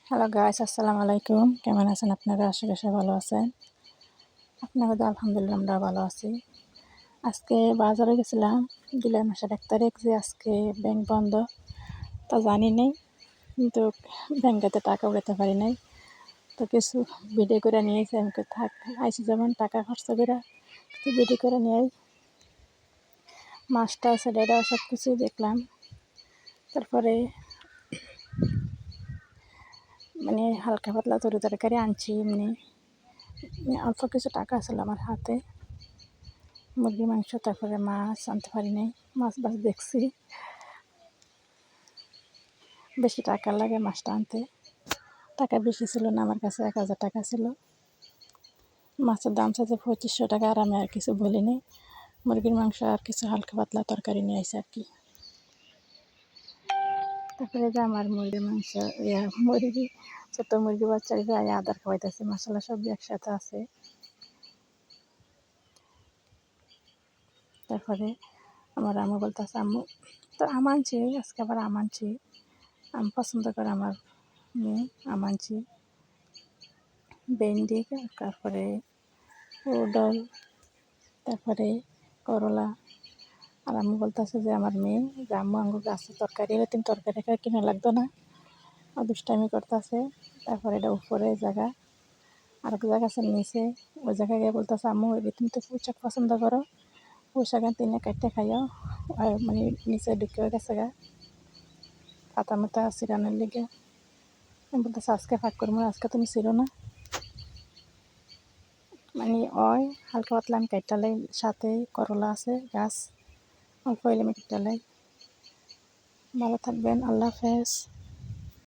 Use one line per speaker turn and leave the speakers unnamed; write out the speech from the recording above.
Hello guys, আসসালামু আলাইকুম। কেমন আছেন আপনারা? আশা করি সবাই ভালো আছেন। আপনারা তো আলহামদুলিল্লাহ আমরা ভালো আছি। আজকে বাজারে গেছিলাম, জুলাই মাসের 1 তারিখ, যে আজকে ব্যাংক বন্ধ। তা জানি নাই, কিন্তু ব্যাংকেতে টাকা উঠাতে পারি নাই। তো কিছু ভিডিও করে নিয়েছি, আমাকে থাক আইসি যেমন টাকা খরচ করে কিছু ভিডিও করে নিয়ে মাছটা আছে ডেটা সব কিছুই দেখলাম। তারপরে হালকা পাতলা তরকারি আনছি। অল্প কিছু টাকা ছিল আমার হাতে, মুরগির মাংস, তারপরে মাছ আনতে পারি নাই। মাছ দেখছি বেশি টাকা লাগে মাছটা আনতে। টাকা বেশি ছিল না, আমার কাছে 1000 টাকা ছিল। মাছের দাম চাইছে 2500 টাকা, আর আমি আর কিছু বলিনি। মুরগির মাংস আর কিছু হালকা পাতলা তরকারি নিয়ে আসে আর কি। তারপরে যে আমার মুরগির মাংস, মুরগি ছোট মুরগি বাচ্চারা আদার খাওয়াইতেছে, মশলা সব একসাথে আছে। তারপরে আমার আম্মু বলতেছে, আম্মু তো আম আনছি, আজকে আবার আম আনছি। আম পছন্দ করে আমার মেয়ে। আম আনছি, ভেন্ডি, তারপরে পটল, তারপরে করলা। আর আম্মু বলতেছে যে আমার মেয়ে, যে আম্মু আঙ্গুর গাছে তরকারি হলে তুমি তরকারি কিনে লাগতো না, আর দুষ্টামি করতেছে। তারপরে এটা উপরে জায়গা, আর এক জায়গা আছে নিচে। ওই জায়গায় গিয়ে বলতেছে, আম্মু তুমি তো পুঁইশাক পছন্দ করো, পুঁইশাক তিনে কাটতে খাইও। নিচে ঢুকে গেছে গা পাতা মাতা চিরানোর লিগে। আমি বলতেছে আজকে ফাঁক করবো, আজকে তুমি ছিল না। ওই হালকা পাতলা আমি কাটটালাই, সাথে করলা আছে গাছ, অল্প হইলে আমি কাটটালাই। ভালো থাকবেন, আল্লাহ হাফেজ।